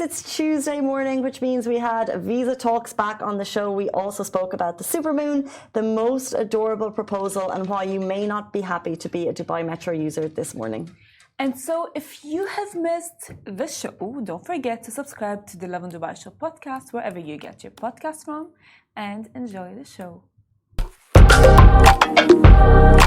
it's Tuesday morning, which means we had visa talks back on the show. We also spoke about the Supermoon, the most adorable proposal, and why you may not be happy to be a Dubai Metro user this morning. And so if you have missed the show, don't forget to subscribe to the Lovin Dubai Show podcast wherever you get your podcast from, and enjoy the show.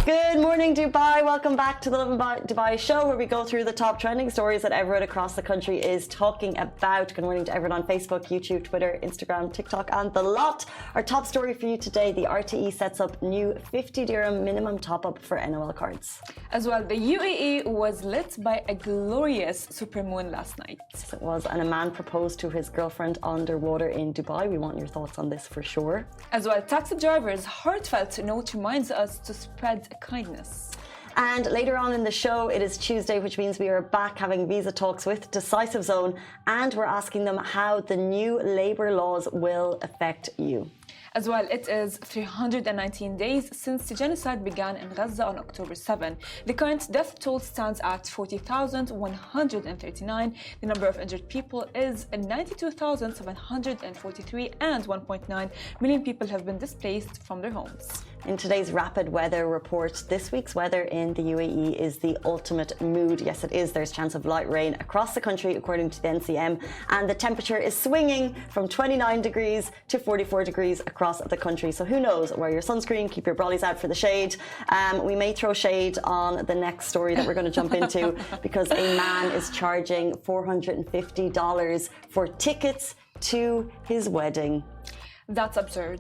Good morning, Dubai. Welcome back to the Lovin Dubai show, where we go through the top trending stories that everyone across the country is talking about. Good morning to everyone on Facebook, YouTube, Twitter, Instagram, TikTok, and the lot. Our top story for you today: the RTE sets up new 50 dirham minimum top-up for NOL cards. As well, the UAE was lit by a glorious supermoon last night. Yes, it was, and a man proposed to his girlfriend underwater in Dubai. We want your thoughts on this for sure. As well, taxi drivers' heartfelt note reminds us to spread kindness. And later on in the show, it is Tuesday, which means we are back having visa talks with Decisive Zone, and we're asking them how the new labour laws will affect you. As well, it is 319 days since the genocide began in Gaza on October 7. The current death toll stands at 40,139. The number of injured people is 92,743, and 1.9 million people have been displaced from their homes. In today's rapid weather report, this week's weather in the UAE is the ultimate mood. Yes, it is. There's chance of light rain across the country, according to the NCM, and the temperature is swinging from 29 degrees to 44 degrees across the country. So who knows? Wear your sunscreen, keep your brollies out for the shade. We may throw shade on the next story that we're going to jump into, because a man is charging $450 for tickets to his wedding. That's absurd.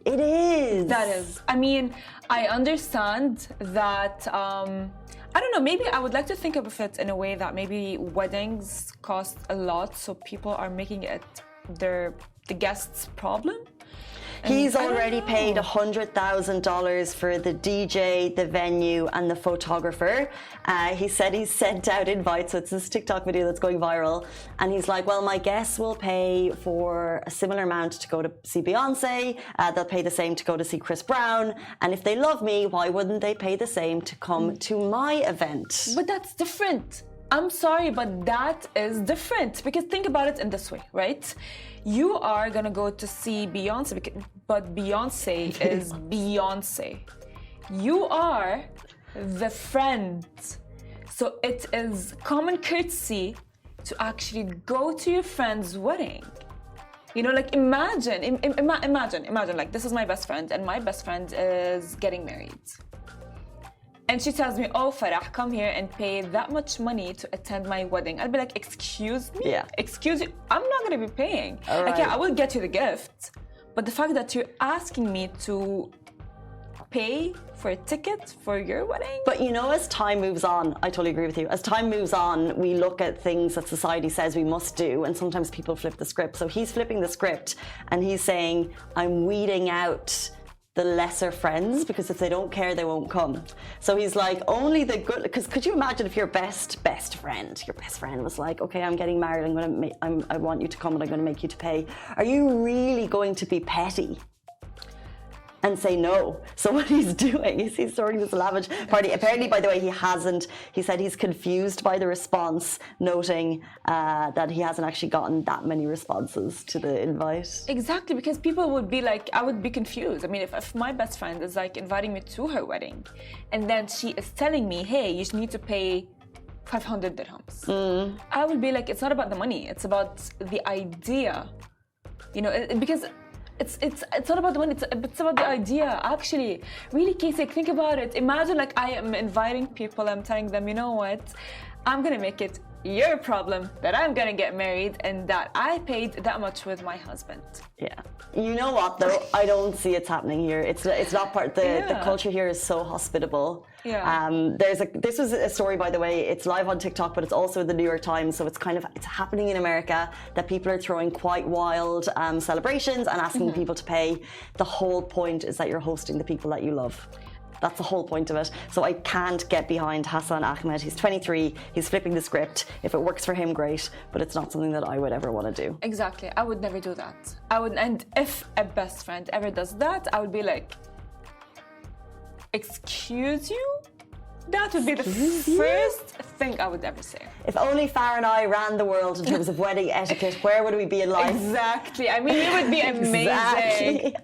It is. That is. I mean, I understand that, I don't know, maybe I would like to think of it in a way that maybe weddings cost a lot, so people are making it the guests' problem. He's already paid $100,000 for the DJ, the venue, and the photographer. He said he's sent out invites. So it's this TikTok video that's going viral. And he's like, well, my guests will pay for a similar amount to go to see Beyonce. They'll pay the same to go to see Chris Brown. And if they love me, why wouldn't they pay the same to come to my event? But that's different. I'm sorry, but that is different. Because think about it in this way, right? You are gonna go to see Beyonce, but Beyonce is Beyonce. You are the friend. So it is common courtesy to actually go to your friend's wedding. You know, like imagine, like this is my best friend, and my best friend is getting married. And she tells me, oh, Farah, come here and pay that much money to attend my wedding. I'll be like, excuse me? Yeah. Excuse you? I'm not going to be paying. All right. Like, yeah, I will get you the gift. But the fact that you're asking me to pay for a ticket for your wedding? But you know, as time moves on, I totally agree with you. As time moves on, we look at things that society says we must do, and sometimes people flip the script. So he's flipping the script, and he's saying, I'm weeding out the lesser friends, because if they don't care, they won't come. So he's like, only the good, because could you imagine if your best friend was like, okay, I'm getting married, I want you to come and I'm going to make you to pay. Are you really going to be petty and say no? So what he's doing is he's throwing this lavish party. Apparently, by the way, he said he's confused by the response, noting that he hasn't actually gotten that many responses to the invite. Exactly, because people would be like, I would be confused. I mean, if my best friend is like inviting me to her wedding, and then she is telling me, hey, you need to pay 500 dirhams. I would be like, it's not about the money, it's about the idea. You know, because it's not about the money, it's about the idea, actually. Really, Casey, think about it. Imagine like I am inviting people, I'm telling them, you know what, I'm gonna make it your problem that I'm gonna get married and that I paid that much with my husband. Yeah. You know what though? I don't see it's happening here. It's not part. The culture here is so hospitable. Yeah. This was a story, by the way. It's live on TikTok, but it's also in the New York Times. So it's happening in America that people are throwing quite wild celebrations and asking people to pay. The whole point is that you're hosting the people that you love. That's the whole point of it. So I can't get behind Hassan Ahmed. He's 23. He's flipping the script. If it works for him, great. But it's not something that I would ever want to do. Exactly. I would never do that. And if a best friend ever does that, I would be like, excuse you? That would be the first thing I would ever say. If only Farah and I ran the world in terms of wedding etiquette, where would we be in life? Exactly. I mean, it would be amazing. Exactly.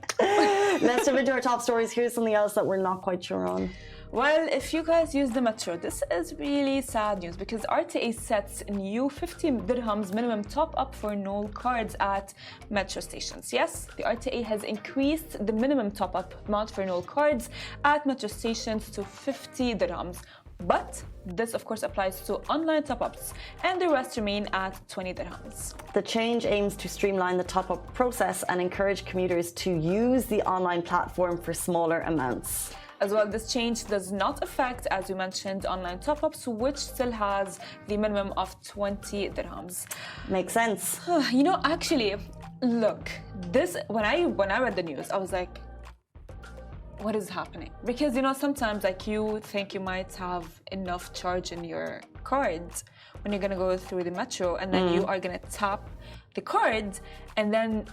Let's jump into our top stories. Here's something else that we're not quite sure on. Well, if you guys use the metro, this is really sad news because RTA sets new 50 dirhams minimum top-up for NOL cards at metro stations. Yes, the RTA has increased the minimum top-up amount for NOL cards at metro stations to 50 dirhams. But this, of course, applies to online top-ups, and the rest remain at 20 dirhams. The change aims to streamline the top-up process and encourage commuters to use the online platform for smaller amounts. As well, this change does not affect, as we mentioned, online top-ups, which still has the minimum of 20 dirhams. Makes sense. You know, actually, look, this when I read the news, I was like, what is happening? Because, you know, sometimes like you think you might have enough charge in your card when you're gonna go through the metro, and then you are gonna tap the card, and then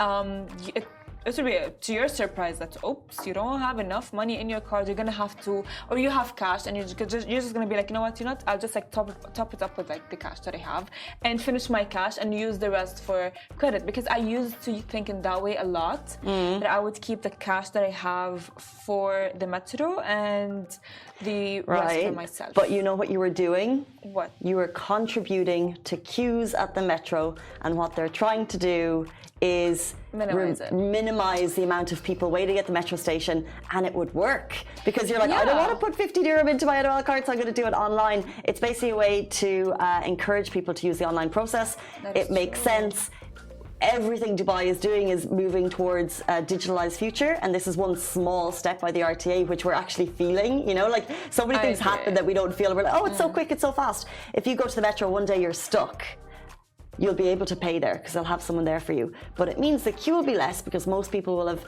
it will be to your surprise that, oops, you don't have enough money in your card. You're gonna have to, or you have cash, and you're just gonna be like, you know what, I'll just like top it up with like the cash that I have, and finish my cash and use the rest for credit. Because I used to think in that way a lot, that I would keep the cash that I have for the metro and the rest for myself. But you know what you were doing? What? You were contributing to queues at the metro, and what they're trying to do is minimize the amount of people waiting at the metro station, and it would work because you're like, I don't want to put 50 dirham into my NOL card, so I'm going to do it online. It's basically a way to encourage people to use the online process. It makes sense. Everything Dubai is doing is moving towards a digitalized future, and this is one small step by the RTA, which we're actually feeling. You know, like so many things happen that we don't feel. We're like, oh, it's so quick, it's so fast. If you go to the metro one day, you're stuck. You'll be able to pay there because they'll have someone there for you. But it means the queue will be less because most people will have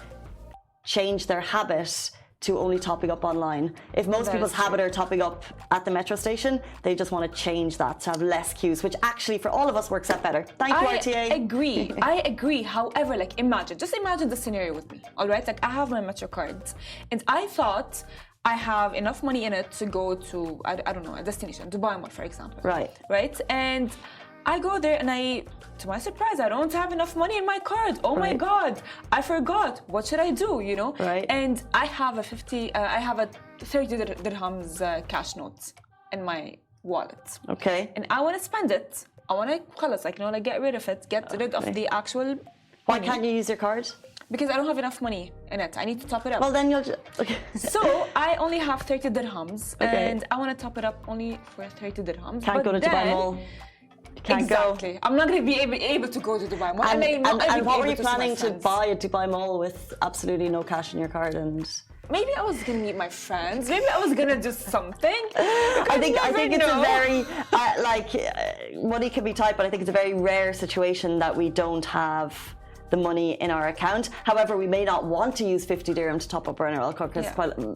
changed their habit to only topping up online. If most people's habit are topping up at the metro station, they just want to change that to have less queues, which actually for all of us works out better. Thank you, RTA. I agree. However, like just imagine the scenario with me. All right, like I have my metro cards, and I thought I have enough money in it to go to I don't know, a destination, Dubai Mall, for example. Right, and I go there, and to my surprise, I don't have enough money in my card. Oh my God, I forgot. What should I do? You know? And I have a 30 dirhams cash note in my wallet. Okay. And I want to spend it. I want to get rid of it, get rid of the actual money. Why can't you use your card? Because I don't have enough money in it. I need to top it up. Well, then you'll just... Okay. So I only have 30 dirhams, and I want to top it up only for 30 dirhams. Can't go to Dubai Mall. Exactly. I'm not going to be able to go to Dubai Mall. And what were you planning to buy at Dubai Mall with absolutely no cash in your card? And maybe I was going to meet my friends. Maybe I was going to do something. I think it's a very money can be tight, but I think it's a very rare situation that we don't have the money in our account. However, we may not want to use 50 dirham to top up our NOL card because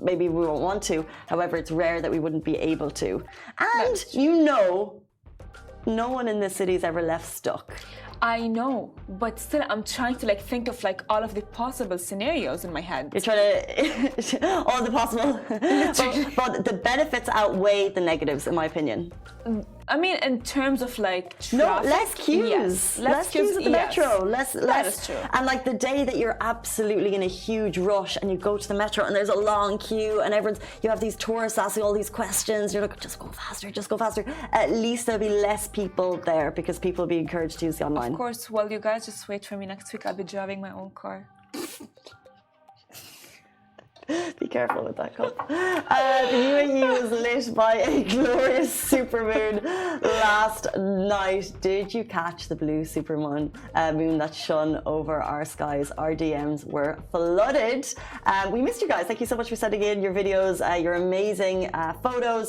maybe we won't want to. However, it's rare that we wouldn't be able to. And no one in this city has ever left stuck. I know, but still I'm trying to think of all of the possible scenarios in my head. You're trying to all the possible but the benefits outweigh the negatives, in my opinion. I mean, in terms of traffic, less queues. Yes. Less queues at the metro. That is true. And the day that you're absolutely in a huge rush and you go to the metro and there's a long queue and you have these tourists asking all these questions. You're like, just go faster. At least there'll be less people there because people will be encouraged to use the online. Of course. Well, you guys just wait for me next week. I'll be driving my own car. Be careful with that cup. The UAE was lit by a glorious supermoon last night. Did you catch the blue supermoon moon that shone over our skies? Our DMs were flooded. We missed you guys. Thank you so much for sending in your videos, your amazing photos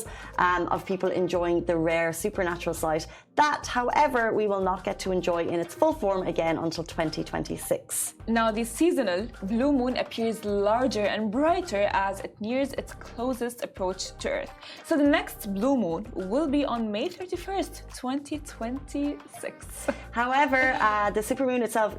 of people enjoying the rare supernatural sight. That, however, we will not get to enjoy in its full form again until 2026. Now, the seasonal blue moon appears larger and brighter as it nears its closest approach to Earth. So the next blue moon will be on May 31st, 2026. However, the supermoon itself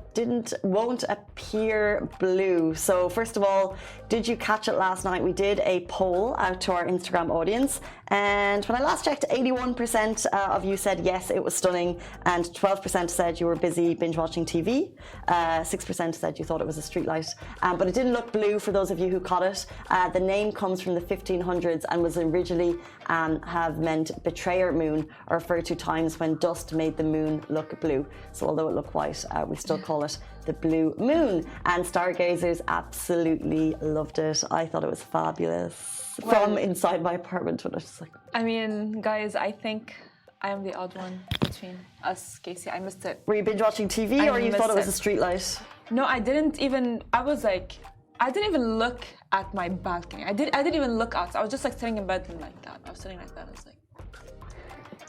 won't appear blue. So first of all, did you catch it last night? We did a poll out to our Instagram audience, and when I last checked, 81% of you said yes, it was stunning, and 12% said you were busy binge watching TV. 6% said you thought it was a streetlight, but it didn't look blue for those of you who caught it. The name comes from the 1500s and was originally have meant betrayer moon, or referred to times when dust made the moon look blue. So although it looked white, we still call it the blue moon, and stargazers absolutely loved it. I thought it was fabulous. From inside my apartment when I was just like, I mean, guys, I think I am the odd one between us, Casey. I missed it. were you binge watching TV, or you thought it was a streetlight? No, I didn't even. I didn't even look at my balcony. I didn't even look out. I was just like sitting in bed and like that. I was sitting like that. I was like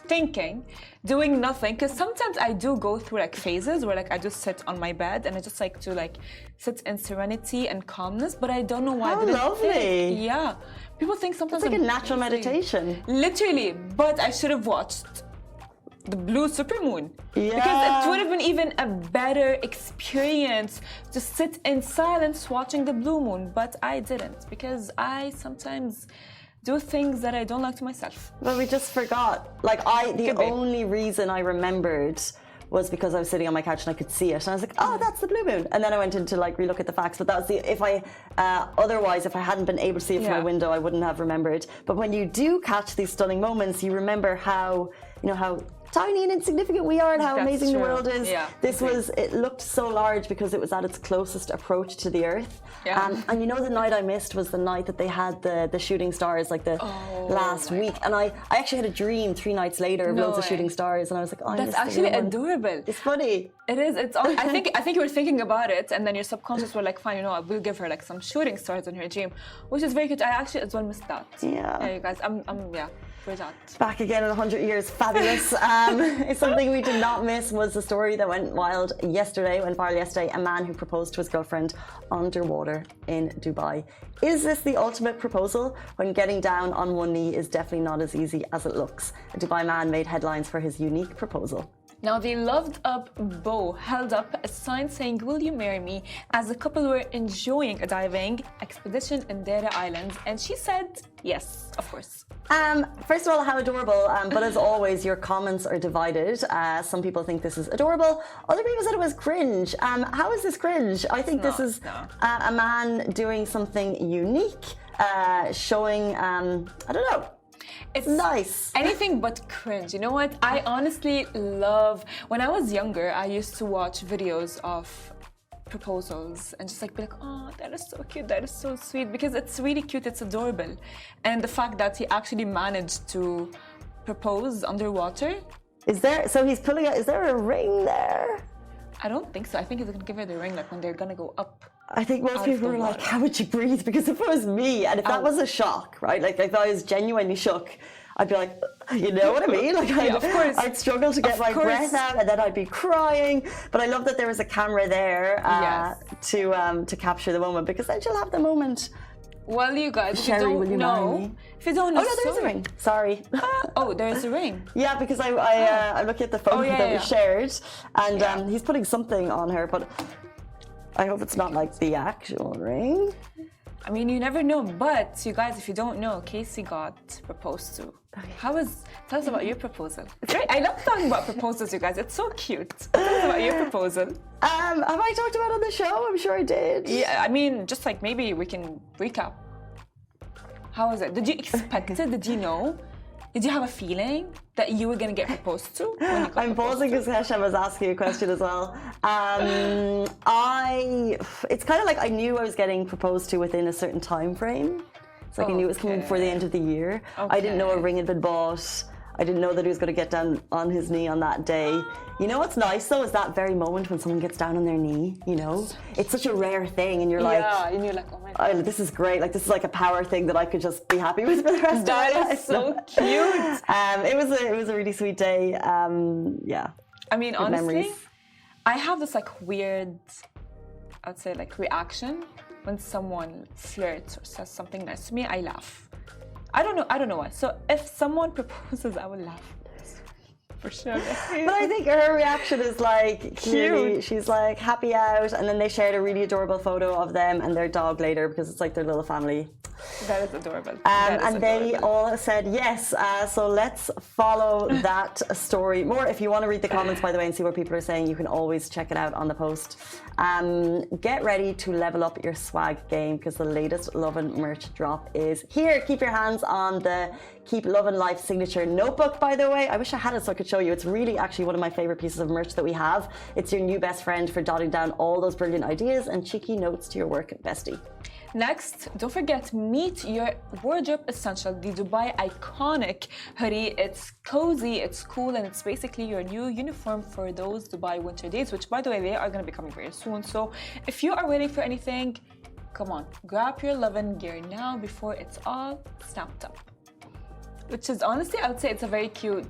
thinking, doing nothing. Because sometimes I do go through like phases where like I just sit on my bed and I just like to like sit in serenity and calmness. But I don't know why. How I didn't lovely! Think. Yeah, people think sometimes It's like I'm a natural crazy. meditation. Literally, but I should have watched the blue supermoon, Yeah. because it would have been even a better experience to sit in silence watching the blue moon, but I didn't, because I sometimes do things that I don't like to myself. But we just forgot. Like the Could be. only reason I remembered was because I was sitting on my couch and I could see it, and I was like, oh, that's the blue moon. And then I went in to like relook at the facts. But that was otherwise, if I hadn't been able to see it from my window, I wouldn't have remembered. But when you do catch these stunning moments, you remember how tiny and insignificant we are, and how That's amazing the true. world is. Yeah, It looked so large because it was at its closest approach to the earth. Yeah. And the night I missed was the night that they had the shooting stars, like the last week. And I actually had a dream 3 nights later of loads of shooting stars, and I was like, oh, I That's missed the actually real one. adorable. It's funny. It is. It's. All, I think you were thinking about it, and then your subconscious were like, fine, I will give her like some shooting stars in her dream, which is very cute. I actually as well missed that. Yeah. Yeah, you guys. I'm. Yeah. For that. Back again in 100 years, fabulous. Something we did not miss was the story that went viral yesterday. A man who proposed to his girlfriend underwater in Dubai. Is this the ultimate proposal? When getting down on one knee is definitely not as easy as it looks. A Dubai man made headlines for his unique proposal. Now, the loved-up beau held up a sign saying, "Will you marry me?" as the couple were enjoying a diving expedition in Dera Islands, and she said, "Yes, of course." First of all, how adorable. But as always, your comments are divided. Some people think this is adorable. Other people said it was cringe. How is this cringe? I think this is a man doing something unique, showing, I don't know. It's nice. Anything but cringe. You know what? I honestly love... When I was younger, I used to watch videos of proposals and just like be like, oh, that is so cute, that is so sweet, because it's really cute, it's adorable. And the fact that he actually managed to propose underwater. So he's pulling out, is there a ring there? I don't think so. I think he's gonna give her the ring like when they're gonna go up. I think most people were like, how would you breathe? Because if it was me, and if that was a shock, right? Like if I was genuinely shook, I'd be like, you know what I mean? Like of course. I'd struggle to get my breath out, and then I'd be crying. But I love that there was a camera there to capture the moment, because then she'll have the moment. Well, you guys, if Sherry, you will you don't know, marry me? if you don't know, Oh no, there's a ring. Sorry. Oh, there's a ring. Yeah, because I'm looking at the photo that we shared, and he's putting something on her, but I hope it's not like the actual ring. I mean, you never know, but you guys, if you don't know, Casey got proposed to. Tell us about your proposal. It's great. I love talking about proposals, you guys. It's so cute. Tell us about your proposal. Have I talked about it on the show? I'm sure I did. Yeah, I mean, just like maybe we can recap. How was it? Did you expect it? Did you know? Did you have a feeling that you were going to get proposed to? When you got I'm pausing because Hesha was asking a question as well. It's kind of like I knew I was getting proposed to within a certain time frame. It's like I knew it was coming before the end of the year. I didn't know a ring had been bought. I didn't know that he was going to get down on his knee on that day. You know what's nice though is that very moment when someone gets down on their knee, It's such a rare thing, and you're like, yeah, and you're like, oh my God. This is great. Like, this is like a power thing that I could just be happy with for the rest of my life. That is so cute. It was a really sweet day. Yeah. I mean, honestly, memories. I have this like weird, I'd say like reaction when someone flirts or says something nice to me. I laugh. I don't know why. So if someone proposes, I will laugh. For sure. But I think her reaction is like clearly, she's like happy out, and then they shared a really adorable photo of them and their dog later because it's like their little family. That is adorable. And they all said yes. So let's follow that story more. If you want to read the comments, by the way, and see what people are saying, you can always check it out on the post. Get ready to level up your swag game because the latest Lovin merch drop is here. Keep your hands on the Keep Lovin Life signature notebook, by the way. I wish I had it so I could show you. It's really actually one of my favorite pieces of merch that we have. It's your new best friend for jotting down all those brilliant ideas and cheeky notes to your work bestie. Next, don't forget, meet your wardrobe essential, the Dubai iconic hoodie. It's cozy, it's cool, and it's basically your new uniform for those Dubai winter days, which, by the way, they are going to be coming very soon. So if you are waiting for anything, come on, grab your Lovin gear now before it's all snapped up. Which is, honestly, I would say it's a very cute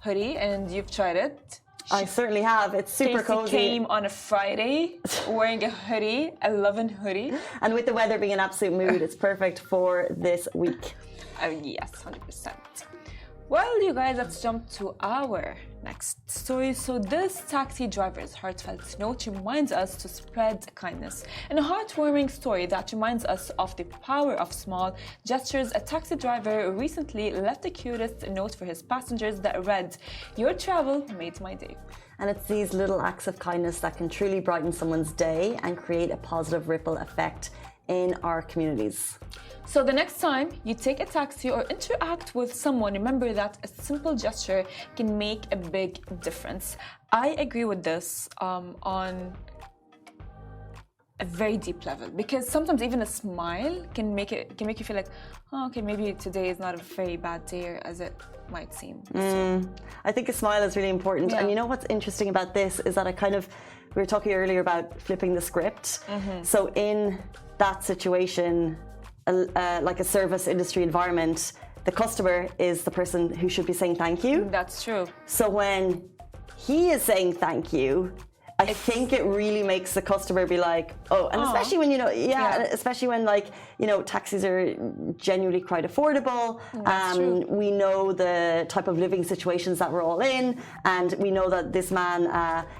hoodie, and you've tried it. I certainly have. It's super cozy. Came on a Friday wearing a hoodie, a Lovin hoodie. And with the weather being an absolute mood, it's perfect for this week. Yes, 100%. Well, you guys, let's jump to our next story. So this taxi driver's heartfelt note reminds us to spread kindness. In a heartwarming story that reminds us of the power of small gestures, a taxi driver recently left the cutest note for his passengers that read, "Your travel made my day." And it's these little acts of kindness that can truly brighten someone's day and create a positive ripple effect in our communities. So the next time you take a taxi or interact with someone, remember that a simple gesture can make a big difference. I agree with this on a very deep level, because sometimes even a smile can make you feel like, oh, okay, maybe today is not a very bad day as it might seem. I think a smile is really important. Yeah. And you know what's interesting about this is that we were talking earlier about flipping the script. So in that situation, like a service industry environment, the customer is the person who should be saying thank you. That's true. So when he is saying thank you, I think it really makes the customer be like, oh, and especially when, especially when, like, taxis are genuinely quite affordable. We know the type of living situations that we're all in, and we know that this man,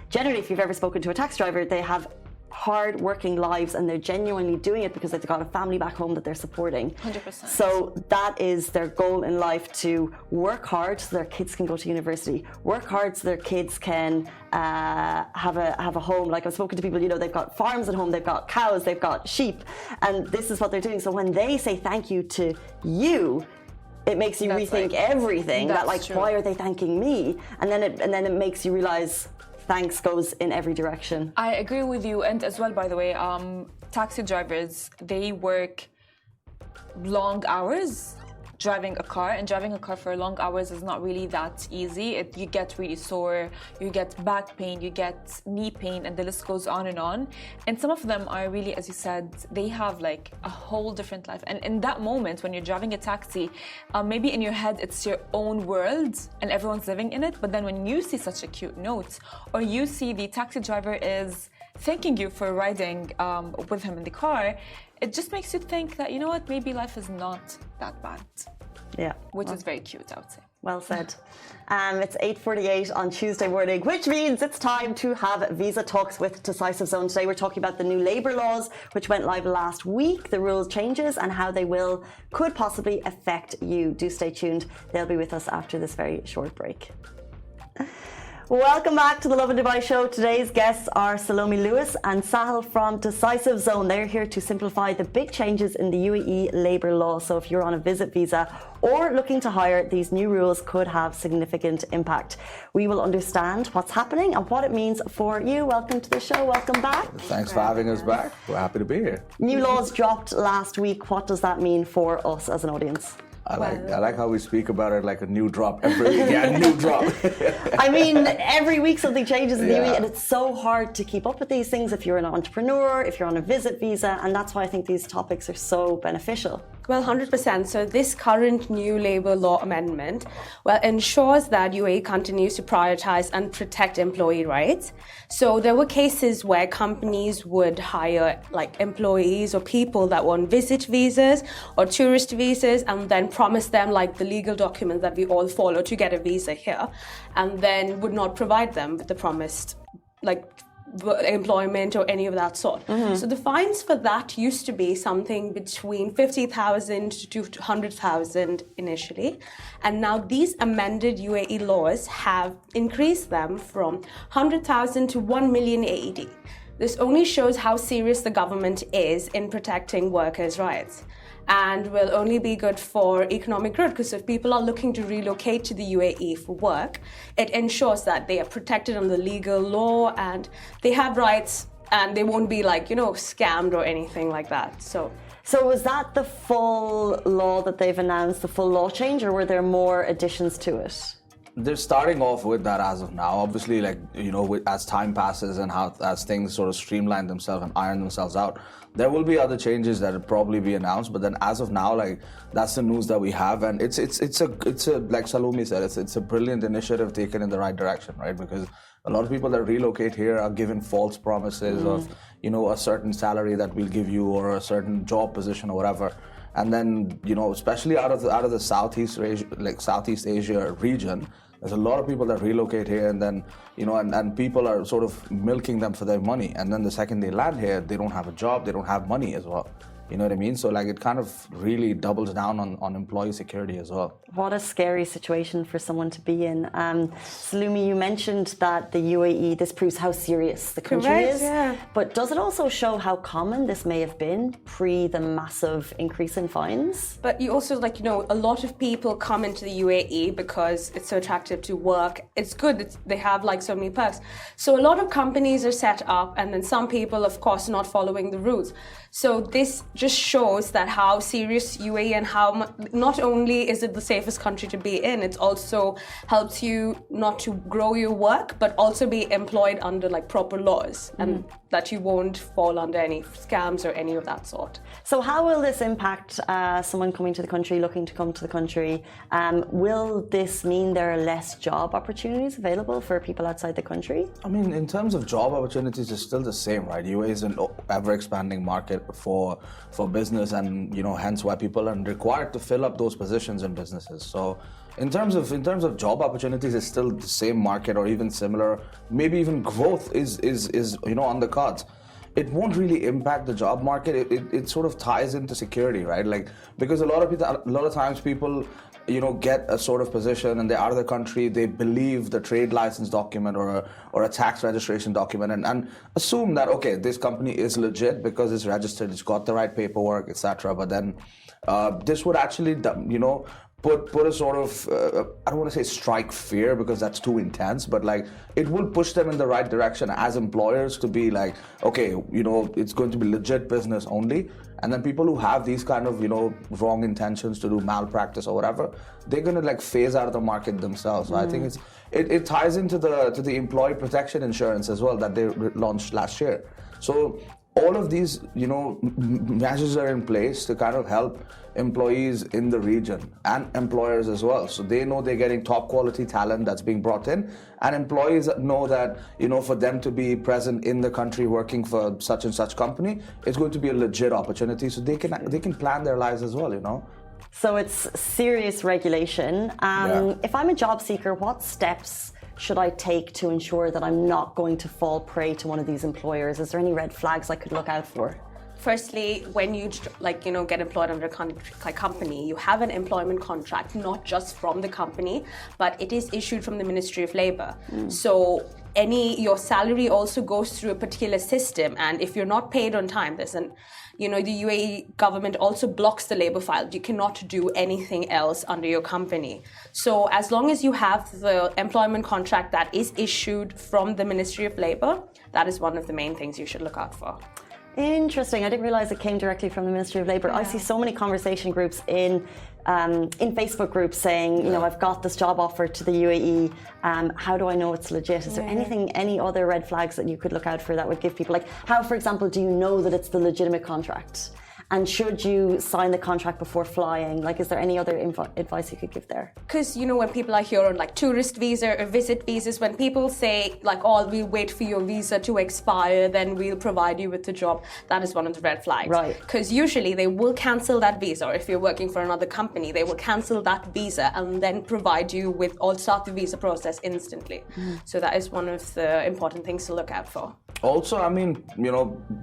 generally, if you've ever spoken to a taxi driver, they have hard working lives and they're genuinely doing it because they've got a family back home that they're supporting. 100%. So that is their goal in life, to work hard so their kids can go to university, work hard so their kids can have a home. Like, I've spoken to people, they've got farms at home, they've got cows, they've got sheep, and this is what they're doing. So when they say thank you to you, it makes you rethink everything. That, like, why are they thanking me? And then it makes you realize thanks goes in every direction. I agree with you. And as well, by the way, taxi drivers, they work long hours driving a car, and driving a car for long hours is not really that easy. You get really sore, you get back pain, you get knee pain, and the list goes on. And some of them are really, as you said, they have like a whole different life. And in that moment, when you're driving a taxi, maybe in your head it's your own world and everyone's living in it. But then when you see such a cute note, or you see the taxi driver is thanking you for riding with him in the car, it just makes you think that, you know what, maybe life is not that bad. Yeah. Which is very cute, I would say. Well said. It's 8:48 on Tuesday morning, which means it's time to have Visa Talks with Decisive Zone. Today we're talking about the new labour laws, which went live last week, the rules changes and how they could possibly affect you. Do stay tuned. They'll be with us after this very short break. Welcome back to the Lovin Dubai show. Today's guests are Salome Lewis and Sahil from Decisive Zone. They're here to simplify the big changes in the UAE labour law. So if you're on a visit visa or looking to hire, these new rules could have significant impact. We will understand what's happening and what it means for you. Welcome to the show. Welcome back. Thanks for having us back. We're happy to be here. New laws dropped last week. What does that mean for us as an audience? I like how we speak about it like a new drop every week. Yeah, new drop. I mean, every week something changes in the UAE, and it's so hard to keep up with these things if you're an entrepreneur, if you're on a visit visa, and that's why I think these topics are so beneficial. Well, 100%. So this current new labor law amendment, ensures that UAE continues to prioritize and protect employee rights. So there were cases where companies would hire like employees or people that were on visit visas or tourist visas and then promise them like the legal documents that we all follow to get a visa here, and then would not provide them with the promised like employment or any of that sort. So the fines for that used to be something between 50,000 to 200,000 initially, and now these amended UAE laws have increased them from 100,000 to 1 million AED. This only shows how serious the government is in protecting workers' rights, and will only be good for economic growth, because if people are looking to relocate to the UAE for work, it ensures that they are protected under legal law and they have rights and they won't be like, scammed or anything like that. So was that the full law that they've announced, the full law change, or were there more additions to it? They're starting off with that as of now. Obviously, as time passes and as things sort of streamline themselves and iron themselves out, there will be other changes that will probably be announced. But then, as of now, that's the news that we have, and it's a like Salome said, it's a brilliant initiative taken in the right direction, right? Because a lot of people that relocate here are given false promises of a certain salary that we'll give you or a certain job position or whatever. And then, especially out of the Southeast Asia region, there's a lot of people that relocate here, and then, and people are sort of milking them for their money. And then the second they land here, they don't have a job, they don't have money as well. You know what I mean? So it kind of really doubles down on employee security as well. What a scary situation for someone to be in. Salome, you mentioned that the UAE, this proves how serious the country is. Yeah. But does it also show how common this may have been pre the massive increase in fines? but you also a lot of people come into the UAE because it's so attractive to work. It's good. They have so many perks. So a lot of companies are set up, and then some people, of course, not following the rules. So this just shows that how serious UAE and how not only is it the safest country to be in, it also helps you not to grow your work, but also be employed under proper laws, and that you won't fall under any scams or any of that sort. So how will this impact someone coming to the country, looking to come to the country? Will this mean there are less job opportunities available for people outside the country? I mean, in terms of job opportunities, it's still the same, right? UAE is an ever-expanding market for business, and hence why people are required to fill up those positions in businesses. So in terms of job opportunities, it's still the same market or even similar. Maybe even growth is on the cards. It won't really impact the job market. It sort of ties into security, right? Because a lot of times people get a sort of position and they're out of the country, they believe the trade license document or a tax registration document and assume that, okay, this company is legit because it's registered, it's got the right paperwork, etc. But then this would actually, put a sort of, I don't want to say strike fear because that's too intense, but it will push them in the right direction as employers to be okay, it's going to be legit business only. And then people who have these kind of, wrong intentions to do malpractice or whatever, they're going to phase out of the market themselves. So I think it ties into the employee protection insurance as well that they launched last year. So all of these, measures are in place to kind of help employees in the region and employers as well. So they know they're getting top quality talent that's being brought in, and employees know that, for them to be present in the country working for such and such company, it's going to be a legit opportunity. So they can plan their lives as well, So it's serious regulation. If I'm a job seeker, what steps should I take to ensure that I'm not going to fall prey to one of these employers? Is there any red flags I could look out for? Firstly, when you get employed under a company, you have an employment contract, not just from the company, but it is issued from the Ministry of Labour. So your salary also goes through a particular system, and if you're not paid on time, there's the UAE government also blocks the labor file. You cannot do anything else under your company. So as long as you have the employment contract that is issued from the Ministry of Labour, that is one of the main things you should look out for. Interesting. I didn't realize it came directly from the Ministry of Labour. Yeah. I see so many conversation groups in Facebook groups saying, I've got this job offer to the UAE. How do I know it's legit? Is there any other red flags that you could look out for that would give people, how, for example, do you know that it's the legitimate contract? And should you sign the contract before flying? Like, is there any other advice you could give there? Because, when people are here on like tourist visa or visit visas, when people say like, oh, we'll wait for your visa to expire, then we'll provide you with the job, that is one of the red flags. Right. Because usually they will cancel that visa, or if you're working for another company, they will cancel that visa and then provide you with, or start the visa process instantly. So that is one of the important things to look out for. Also, I mean,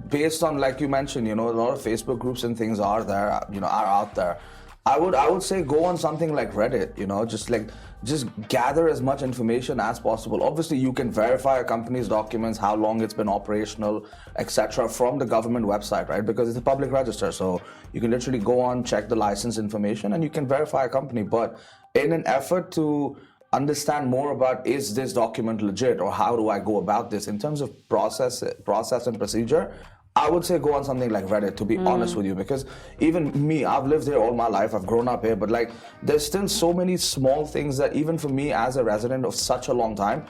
based on, like you mentioned, a lot of Facebook groups and things are there, are out there. I would say go on something like Reddit, just gather as much information as possible. Obviously, you can verify a company's documents, how long it's been operational, etc., from the government website, right? Because it's a public register, so you can literally go on, check the license information, and you can verify a company. But in an effort to understand more about, is this document legit, or how do I go about this in terms of process and procedure, I would say go on something like Reddit, to be honest with you, because even me, I've lived here all my life, I've grown up here, but like there's still so many small things that even for me as a resident of such a long time,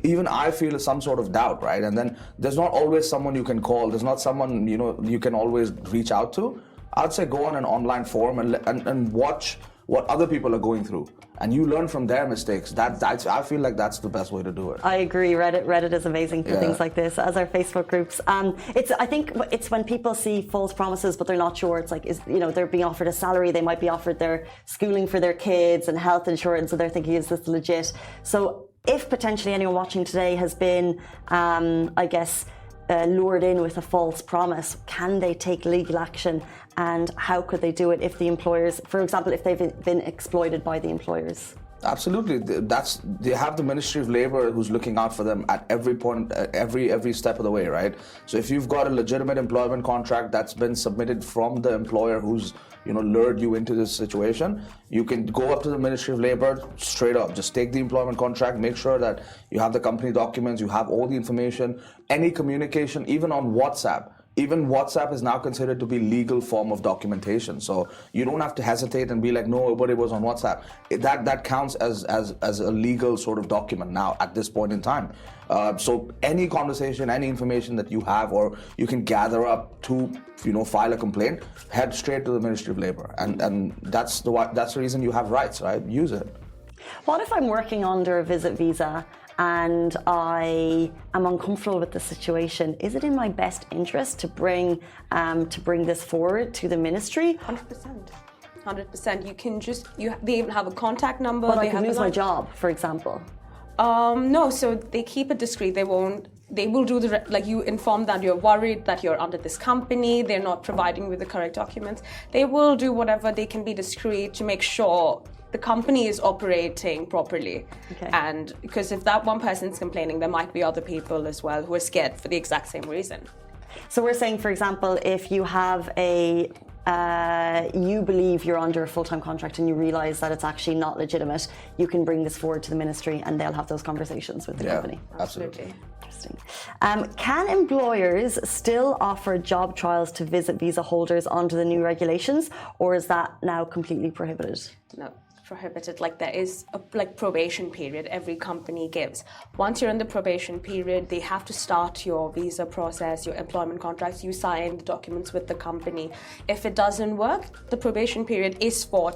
even I feel some sort of doubt, right? And then there's not always someone you can call, there's not someone you can always reach out to. I'd say go on an online forum and watch what other people are going through, and you learn from their mistakes. I feel like that's the best way to do it. I agree. Reddit is amazing for things like this, as are Facebook groups. I think it's when people see false promises, but they're not sure. It's like, they're being offered a salary, they might be offered their schooling for their kids and health insurance, so they're thinking, is this legit? So if potentially anyone watching today has been, lured in with a false promise, can they take legal action, and how could they do it if the employers, for example, if they've been exploited by the employers? Absolutely, they have the Ministry of Labour who's looking out for them at every point, every step of the way, right? So if you've got a legitimate employment contract that's been submitted from the employer who's lured you into this situation, you can go up to the Ministry of Labour straight up. Just take the employment contract, make sure that you have the company documents, you have all the information, any communication, even on WhatsApp. Even WhatsApp is now considered to be legal form of documentation. So you don't have to hesitate and be like, no, but it was on WhatsApp. That counts as a legal sort of document now at this point in time. So any conversation, any information that you have, or you can gather up to, file a complaint, head straight to the Ministry of Labour. And that's the reason you have rights, right? Use it. What if I'm working under a visit visa and I am uncomfortable with the situation? Is it in my best interest to bring this forward to the ministry? 100%. You can they even have a contact number. But I can lose my job, for example. No, so they keep it discreet. They will do you inform that you're worried that you're under this company, they're not providing you with the correct documents. They will do whatever they can be discreet to make sure the company is operating properly. Okay. And because if that one person's complaining, there might be other people as well who are scared for the exact same reason. So we're saying, for example, if you have you believe you're under a full-time contract and you realize that it's actually not legitimate, you can bring this forward to the ministry and they'll have those conversations with the company. Absolutely. Interesting. Can employers still offer job trials to visit visa holders under the new regulations, or is that now completely prohibited? No, prohibited. There is a probation period every company gives. Once you're in the probation period, they have to start your visa process, your employment contracts. You sign the documents with the company. If it doesn't work, the probation period is for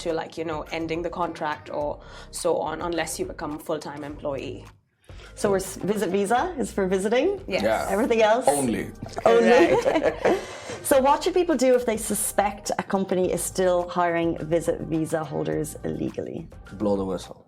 ending the contract or so on, unless you become a full-time employee. So visit visa is for visiting? Yes. Yeah. Everything else? Only. So what should people do if they suspect a company is still hiring visit visa holders illegally? Blow the whistle.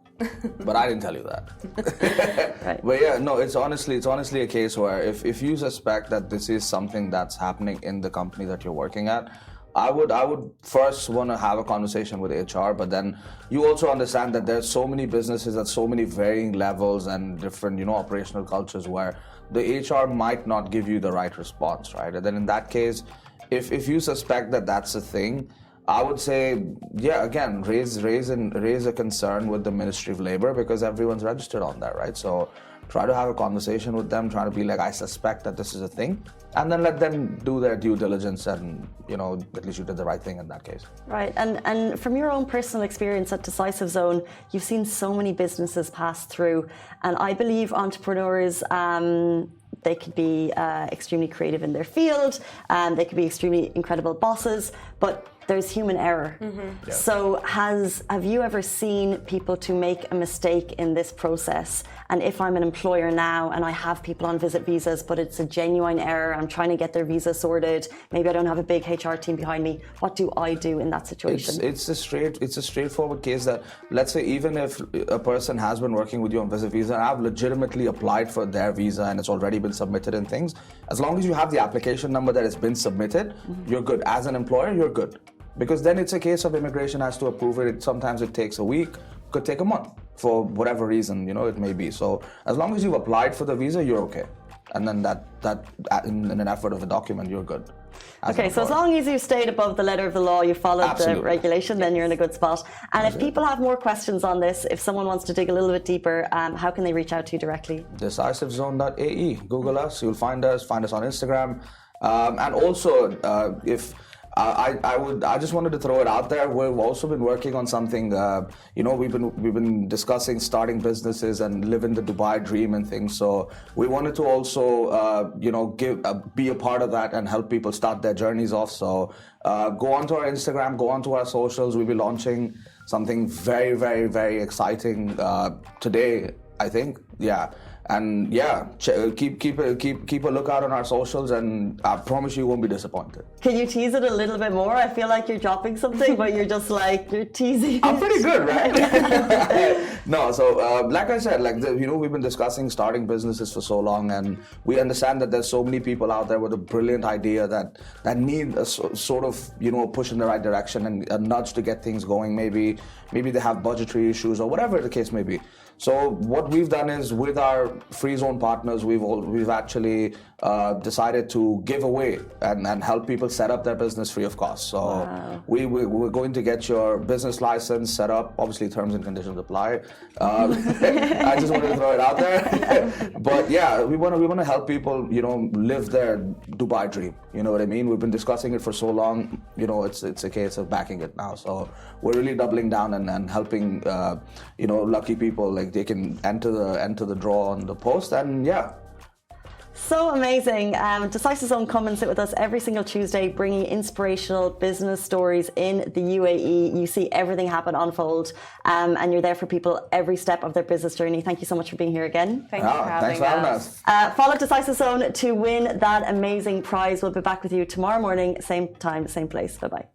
But I didn't tell you that. Right. But yeah, no, it's honestly a case where if you suspect that this is something that's happening in the company that you're working at, I would first want to have a conversation with HR, but then you also understand that there's so many businesses at so many varying levels and different, operational cultures where the HR might not give you the right response, right? And then in that case, if you suspect that that's a thing, I would say, again, raise a concern with the Ministry of Labour, because everyone's registered on that, right? So try to have a conversation with them, try to be like, I suspect that this is a thing, and then let them do their due diligence, and at least you did the right thing in that case. Right, and from your own personal experience at Decisive Zone, you've seen so many businesses pass through, and I believe entrepreneurs they could be extremely creative in their field, they could be extremely incredible bosses, but there's human error. Yeah. So have you ever seen people to make a mistake in this process? And if I'm an employer now and I have people on visit visas, but it's a genuine error, I'm trying to get their visa sorted, maybe I don't have a big HR team behind me, what do I do in that situation? It's a straightforward case that, let's say, even if a person has been working with you on visit visa and I've legitimately applied for their visa and it's already been submitted and things, as long as you have the application number that has been submitted, you're good. As an employer, you're good. Because then it's a case of immigration has to approve it. Sometimes it takes a week, could take a month for whatever reason, it may be. So as long as you've applied for the visa, you're okay. And then that in an effort of a document, you're good. Okay, so as long as you stayed above the letter of the law, you followed the regulation, then you're in a good spot. And if people have more questions on this, if someone wants to dig a little bit deeper, how can they reach out to you directly? DecisiveZone.ae. Google us, you'll find us on Instagram. And also, if I just wanted to throw it out there. We've also been working on something. We've been discussing starting businesses and living the Dubai dream and things. So we wanted to also, be a part of that and help people start their journeys off. So go onto our Instagram, go onto our socials. We'll be launching something very, very, very exciting today, I think. Yeah. And keep a lookout on our socials, and I promise you won't be disappointed. Can you tease it a little bit more? I feel like you're dropping something, but you're just you're teasing. I'm pretty good, right? No, so like I said, we've been discussing starting businesses for so long, and we understand that there's so many people out there with a brilliant idea that need a sort of push in the right direction and a nudge to get things going. Maybe they have budgetary issues or whatever the case may be. So what we've done is, with our free zone partners, we've actually decided to give away and help people set up their business free of cost. So we're going to get your business license set up. Obviously, terms and conditions apply. I just wanted to throw it out there. But yeah, we want to help people, live their Dubai dream. You know what I mean? We've been discussing it for so long. It's a case of backing it now. So we're really doubling down and helping lucky people, they can enter the draw on the post, and So amazing. Decisive Zone come and sit with us every single Tuesday, bringing inspirational business stories in the UAE. You see everything happen, unfold, and you're there for people every step of their business journey. Thank you so much for being here again. Thanks for having us. Follow Decisive Zone to win that amazing prize. We'll be back with you tomorrow morning, same time, same place. Bye-bye.